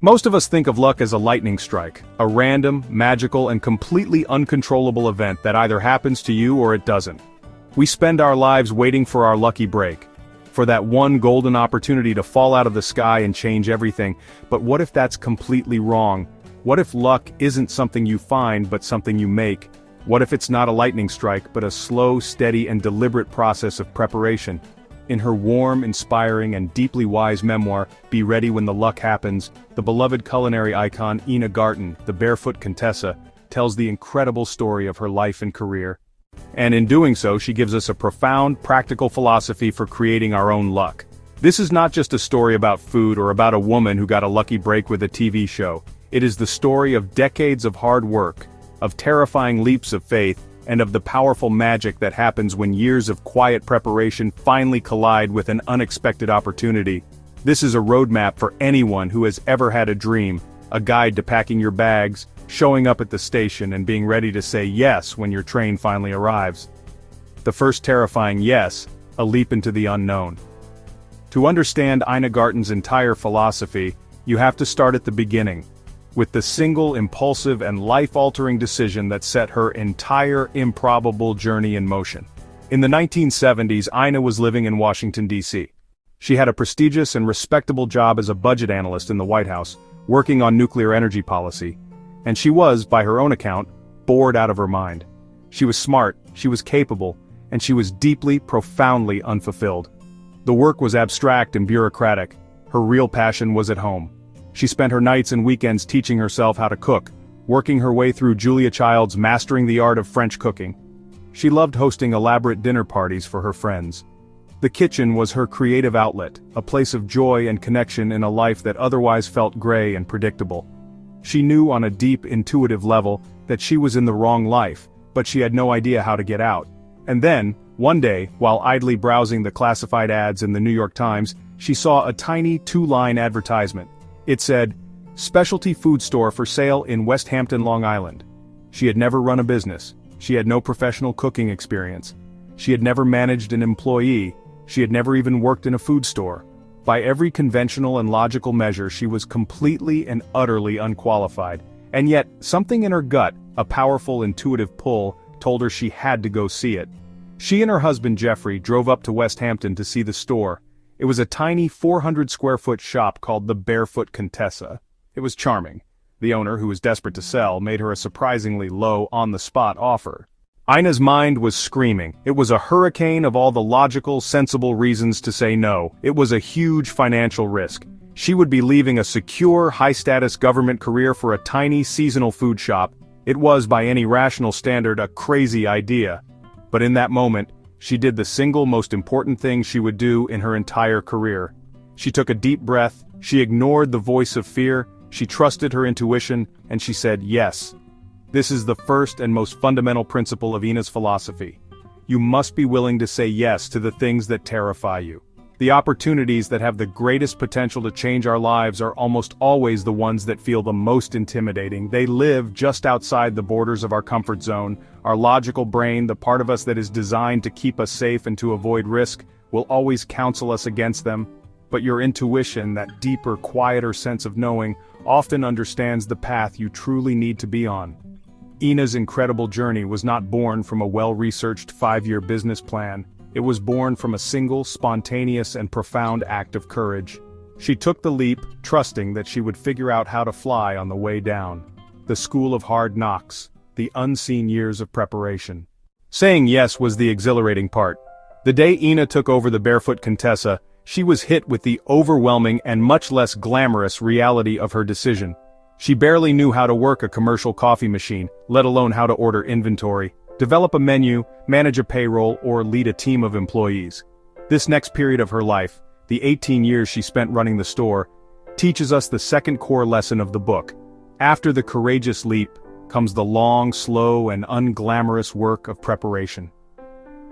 Most of us think of luck as a lightning strike, a random, magical, and completely uncontrollable event that either happens to you or it doesn't. We spend our lives waiting for our lucky break, for that one golden opportunity to fall out of the sky and change everything. But what if that's completely wrong? What if luck isn't something you find but something you make? What if it's not a lightning strike but a slow, steady, and deliberate process of preparation? In her warm, inspiring, and deeply wise memoir, Be Ready When the Luck Happens, the beloved culinary icon Ina Garten, the Barefoot Contessa, tells the incredible story of her life and career. And in doing so, she gives us a profound, practical philosophy for creating our own luck. This is not just a story about food or about a woman who got a lucky break with a TV show. It is the story of decades of hard work, of terrifying leaps of faith, and of the powerful magic that happens when years of quiet preparation finally collide with an unexpected opportunity. This is a roadmap for anyone who has ever had a dream, a guide to packing your bags, showing up at the station and being ready to say yes when your train finally arrives. The first terrifying yes, a leap into the unknown. To understand Ina Garten's entire philosophy, you have to start at the beginning, with the single impulsive and life-altering decision that set her entire improbable journey in motion. In the 1970s, Ina was living in Washington, D.C. She had a prestigious and respectable job as a budget analyst in the White House, working on nuclear energy policy. And she was, by her own account, bored out of her mind. She was smart, she was capable, and she was deeply, profoundly unfulfilled. The work was abstract and bureaucratic. Her real passion was at home. She spent her nights and weekends teaching herself how to cook, working her way through Julia Child's Mastering the Art of French Cooking. She loved hosting elaborate dinner parties for her friends. The kitchen was her creative outlet, a place of joy and connection in a life that otherwise felt gray and predictable. She knew on a deep, intuitive level that she was in the wrong life, but she had no idea how to get out. And then, one day, while idly browsing the classified ads in the New York Times, she saw a tiny two-line advertisement. It said, "Specialty food store for sale in West Hampton, Long Island." She had never run a business. She had no professional cooking experience. She had never managed an employee. She had never even worked in a food store. By every conventional and logical measure, she was completely and utterly unqualified. And yet, something in her gut, a powerful intuitive pull, told her she had to go see it. She and her husband Jeffrey drove up to West Hampton to see the store. It was a tiny 400-square-foot shop called the Barefoot Contessa. It was charming. The owner, who was desperate to sell, made her a surprisingly low, on-the-spot offer. Ina's mind was screaming. It was a hurricane of all the logical, sensible reasons to say no. It was a huge financial risk. She would be leaving a secure, high-status government career for a tiny, seasonal food shop. It was, by any rational standard, a crazy idea. But in that moment, she did the single most important thing she would do in her entire career. She took a deep breath, she ignored the voice of fear, she trusted her intuition, and she said yes. This is the first and most fundamental principle of Ina's philosophy. You must be willing to say yes to the things that terrify you. The opportunities that have the greatest potential to change our lives are almost always the ones that feel the most intimidating. They live just outside the borders of our comfort zone. Our logical brain, the part of us that is designed to keep us safe and to avoid risk, will always counsel us against them. But your intuition, that deeper, quieter sense of knowing, often understands the path you truly need to be on. Ina's incredible journey was not born from a well-researched 5-year business plan. It was born from a single, spontaneous, and profound act of courage. She took the leap, trusting that she would figure out how to fly on the way down. The school of hard knocks, the unseen years of preparation. Saying yes was the exhilarating part. The day Ina took over the Barefoot Contessa, she was hit with the overwhelming and much less glamorous reality of her decision. She barely knew how to work a commercial coffee machine, let alone how to order inventory, develop a menu, manage a payroll, or lead a team of employees. This next period of her life, the 18 years she spent running the store, teaches us the second core lesson of the book. After the courageous leap, comes the long, slow, and unglamorous work of preparation.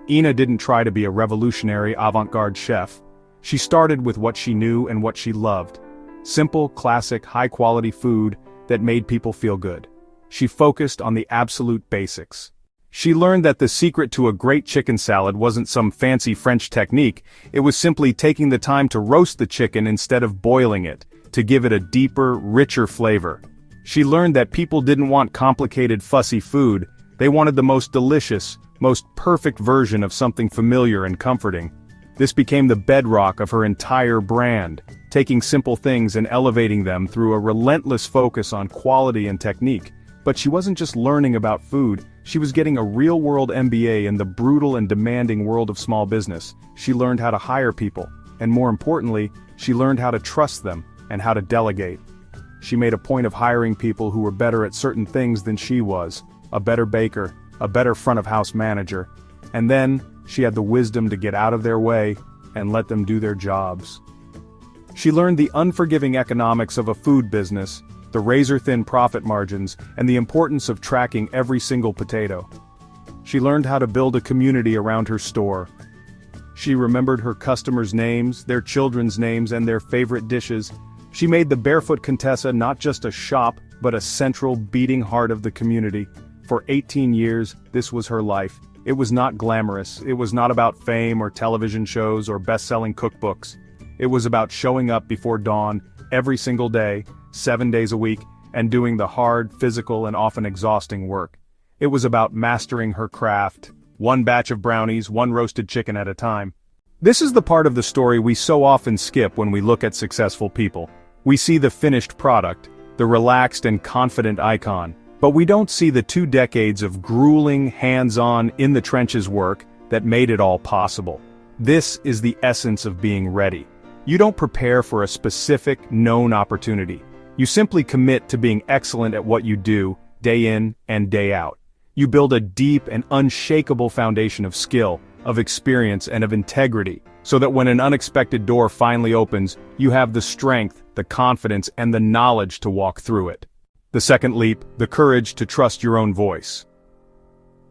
Ina didn't try to be a revolutionary avant-garde chef. She started with what she knew and what she loved. Simple, classic, high-quality food that made people feel good. She focused on the absolute basics. She learned that the secret to a great chicken salad wasn't some fancy French technique, it was simply taking the time to roast the chicken instead of boiling it, to give it a deeper, richer flavor. She learned that people didn't want complicated, fussy food, they wanted the most delicious, most perfect version of something familiar and comforting. This became the bedrock of her entire brand, taking simple things and elevating them through a relentless focus on quality and technique. But she wasn't just learning about food, she was getting a real-world MBA in the brutal and demanding world of small business. She learned how to hire people, and more importantly, she learned how to trust them and how to delegate. She made a point of hiring people who were better at certain things than she was, a better baker, a better front-of-house manager, and then she had the wisdom to get out of their way and let them do their jobs. She learned the unforgiving economics of a food business, the razor-thin profit margins, and the importance of tracking every single potato. She learned how to build a community around her store. She remembered her customers' names, their children's names, and their favorite dishes. She made the Barefoot Contessa not just a shop, but a central beating heart of the community. For 18 years, this was her life. It was not glamorous, it was not about fame or television shows or best-selling cookbooks. It was about showing up before dawn, every single day, 7 days a week, and doing the hard, physical, and often exhausting work. It was about mastering her craft, one batch of brownies, one roasted chicken at a time. This is the part of the story we so often skip when we look at successful people. We see the finished product, the relaxed and confident icon, but we don't see the 2 decades of grueling, hands-on, in-the-trenches work that made it all possible. This is the essence of being ready. You don't prepare for a specific, known opportunity. You simply commit to being excellent at what you do, day in and day out. You build a deep and unshakable foundation of skill, of experience, and of integrity, so that when an unexpected door finally opens, you have the strength, the confidence, and the knowledge to walk through it. The second leap, the courage to trust your own voice.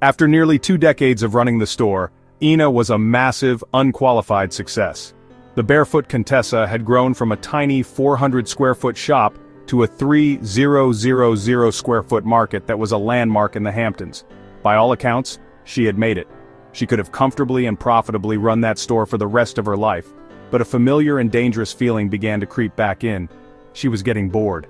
After nearly 2 decades of running the store, Ina was a massive, unqualified success. The Barefoot Contessa had grown from a tiny 400-square-foot shop to a 3,000-square-foot market that was a landmark in the Hamptons. By all accounts, she had made it. She could have comfortably and profitably run that store for the rest of her life, but a familiar and dangerous feeling began to creep back in. She was getting bored.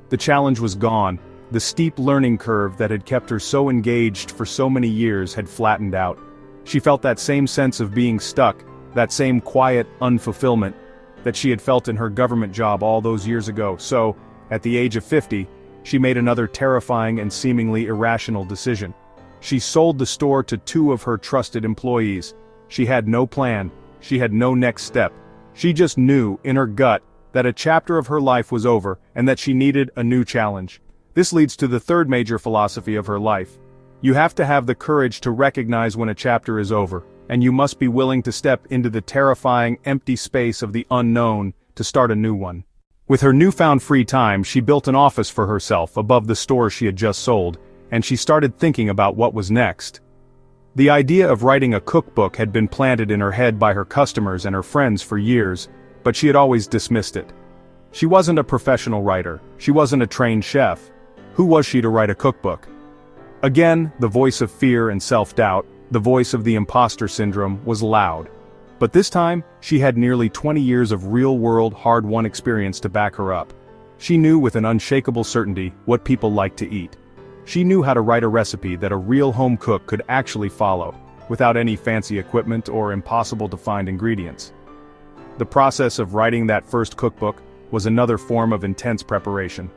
The challenge was gone. The steep learning curve that had kept her so engaged for so many years had flattened out. She felt that same sense of being stuck, that same quiet unfulfillment that she had felt in her government job all those years ago. So, at the age of 50, she made another terrifying and seemingly irrational decision. She sold the store to 2 of her trusted employees. She had no plan. She had no next step. She just knew, in her gut, that a chapter of her life was over and that she needed a new challenge. This leads to the third major philosophy of her life. You have to have the courage to recognize when a chapter is over, and you must be willing to step into the terrifying, empty space of the unknown to start a new one. With her newfound free time, she built an office for herself above the store she had just sold, and she started thinking about what was next. The idea of writing a cookbook had been planted in her head by her customers and her friends for years, but she had always dismissed it. She wasn't a professional writer, she wasn't a trained chef. Who was she to write a cookbook? Again, the voice of fear and self-doubt, the voice of the imposter syndrome, was loud. But this time, she had nearly 20 years of real-world, hard-won experience to back her up. She knew with an unshakable certainty what people liked to eat. She knew how to write a recipe that a real home cook could actually follow, without any fancy equipment or impossible-to-find ingredients. The process of writing that first cookbook was another form of intense preparation.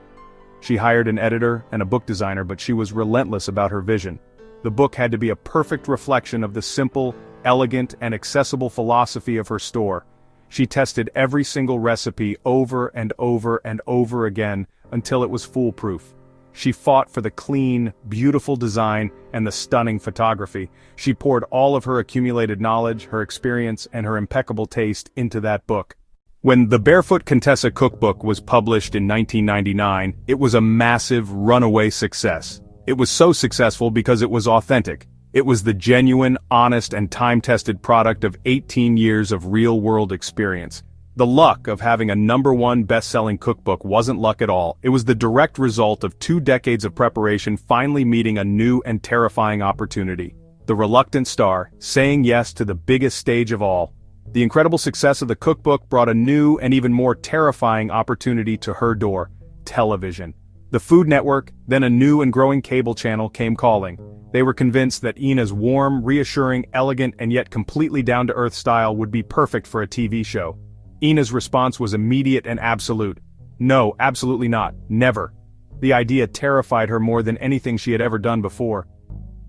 She hired an editor and a book designer, but she was relentless about her vision. The book had to be a perfect reflection of the simple, elegant, and accessible philosophy of her store. She tested every single recipe over and over and over again until it was foolproof. She fought for the clean, beautiful design and the stunning photography. She poured all of her accumulated knowledge, her experience, and her impeccable taste into that book. When the Barefoot Contessa cookbook was published in 1999, it was a massive, runaway success. It was so successful because it was authentic. It was the genuine, honest, and time-tested product of 18 years of real-world experience. The luck of having a #1 best-selling cookbook wasn't luck at all. It was the direct result of 2 decades of preparation finally meeting a new and terrifying opportunity. The reluctant star, saying yes to the biggest stage of all. The incredible success of the cookbook brought a new and even more terrifying opportunity to her door: television. The Food Network, then a new and growing cable channel, came calling. They were convinced that Ina's warm, reassuring, elegant, and yet completely down-to-earth style would be perfect for a TV show. Ina's response was immediate and absolute. No, absolutely not. Never. The idea terrified her more than anything she had ever done before.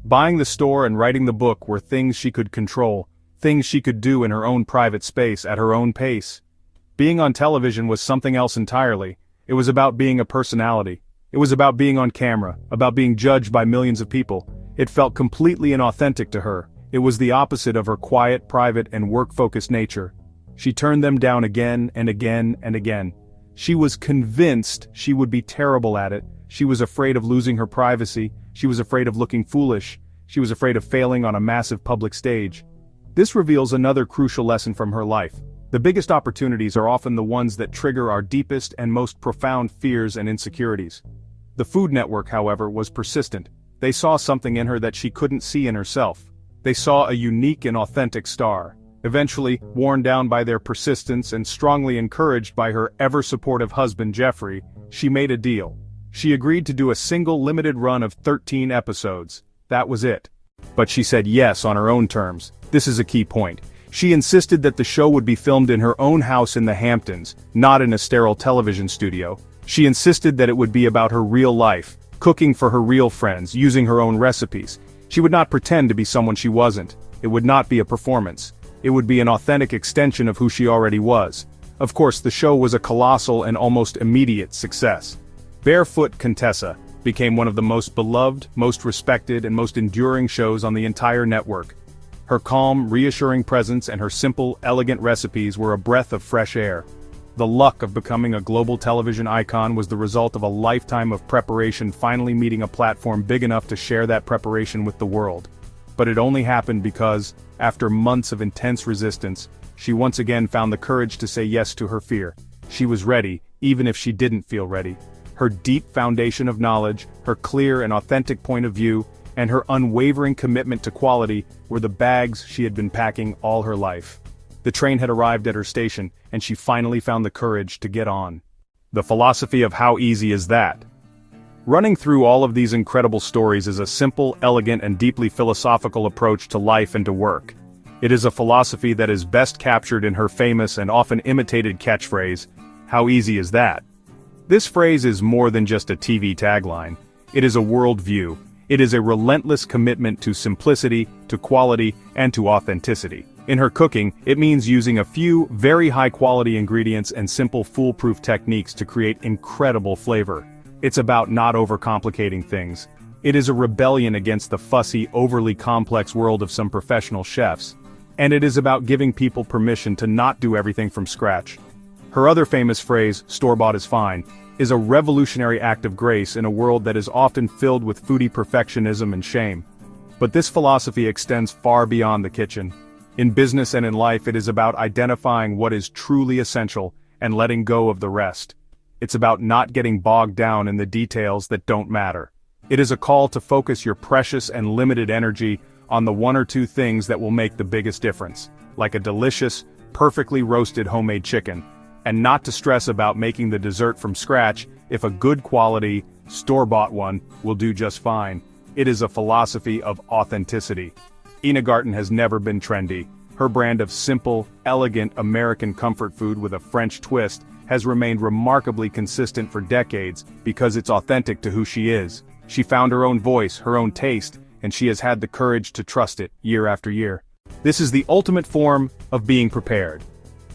Buying the store and writing the book were things she could control, things she could do in her own private space at her own pace. Being on television was something else entirely. It was about being a personality. It was about being on camera, about being judged by millions of people. It felt completely inauthentic to her. It was the opposite of her quiet, private, and work-focused nature. She turned them down again and again and again. She was convinced she would be terrible at it. She was afraid of losing her privacy. She was afraid of looking foolish. She was afraid of failing on a massive public stage. This reveals another crucial lesson from her life. The biggest opportunities are often the ones that trigger our deepest and most profound fears and insecurities. The Food Network, however, was persistent. They saw something in her that she couldn't see in herself. They saw a unique and authentic star. Eventually, worn down by their persistence and strongly encouraged by her ever-supportive husband Jeffrey, she made a deal. She agreed to do a single limited run of 13 episodes. That was it. But she said yes on her own terms. This is a key point. She insisted that the show would be filmed in her own house in the Hamptons, not in a sterile television studio. She insisted that it would be about her real life, cooking for her real friends, using her own recipes. She would not pretend to be someone she wasn't. It would not be a performance. It would be an authentic extension of who she already was. Of course, the show was a colossal and almost immediate success. Barefoot Contessa became one of the most beloved, most respected, and most enduring shows on the entire network. Her calm, reassuring presence and her simple, elegant recipes were a breath of fresh air. The luck of becoming a global television icon was the result of a lifetime of preparation finally meeting a platform big enough to share that preparation with the world. But it only happened because, after months of intense resistance, she once again found the courage to say yes to her fear. She was ready, even if she didn't feel ready. Her deep foundation of knowledge, her clear and authentic point of view, and her unwavering commitment to quality were the bags she had been packing all her life. The train had arrived at her station, and she finally found the courage to get on. The philosophy of how easy is that? Running through all of these incredible stories is a simple, elegant, and deeply philosophical approach to life and to work. It is a philosophy that is best captured in her famous and often imitated catchphrase, "How easy is that?" This phrase is more than just a TV tagline. It is a worldview. It is a relentless commitment to simplicity, to quality, and to authenticity. In her cooking, it means using a few very high-quality ingredients and simple foolproof techniques to create incredible flavor. It's about not overcomplicating things. It is a rebellion against the fussy, overly complex world of some professional chefs. And it is about giving people permission to not do everything from scratch. Her other famous phrase, "store-bought is fine," is a revolutionary act of grace in a world that is often filled with foodie perfectionism and shame. But this philosophy extends far beyond the kitchen. In business and in life, it is about identifying what is truly essential and letting go of the rest. It's about not getting bogged down in the details that don't matter. It is a call to focus your precious and limited energy on the one or two things that will make the biggest difference, like a delicious, perfectly roasted homemade chicken, and not to stress about making the dessert from scratch if a good quality, store-bought one will do just fine. It is a philosophy of authenticity. Ina Garten has never been trendy. Her brand of simple, elegant American comfort food with a French twist has remained remarkably consistent for decades because it's authentic to who she is. She found her own voice, her own taste, and she has had the courage to trust it year after year. This is the ultimate form of being prepared.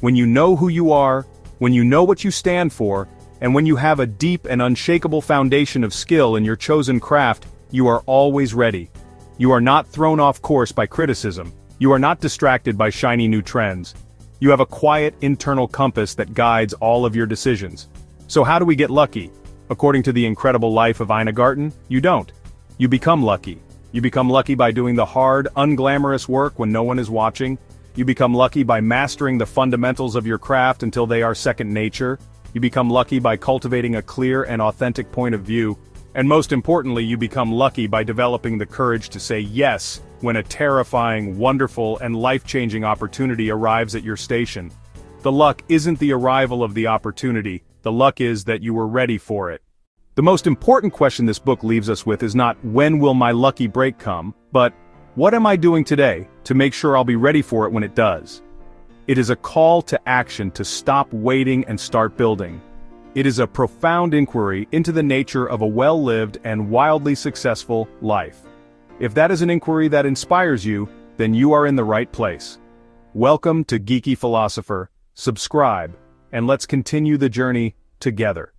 When you know who you are, when you know what you stand for, and when you have a deep and unshakable foundation of skill in your chosen craft, you are always ready. You are not thrown off course by criticism. You are not distracted by shiny new trends. You have a quiet internal compass that guides all of your decisions. So how do we get lucky? According to the incredible life of Ina Garten, you don't. You become lucky. You become lucky by doing the hard, unglamorous work when no one is watching. You become lucky by mastering the fundamentals of your craft until they are second nature. You become lucky by cultivating a clear and authentic point of view. And most importantly, you become lucky by developing the courage to say yes when a terrifying, wonderful, and life-changing opportunity arrives at your station. The luck isn't the arrival of the opportunity, the luck is that you were ready for it. The most important question this book leaves us with is not when will my lucky break come, but what am I doing today to make sure I'll be ready for it when it does? It is a call to action to stop waiting and start building. It is a profound inquiry into the nature of a well-lived and wildly successful life. If that is an inquiry that inspires you, then you are in the right place. Welcome to Geeky Philosopher, subscribe, and let's continue the journey together.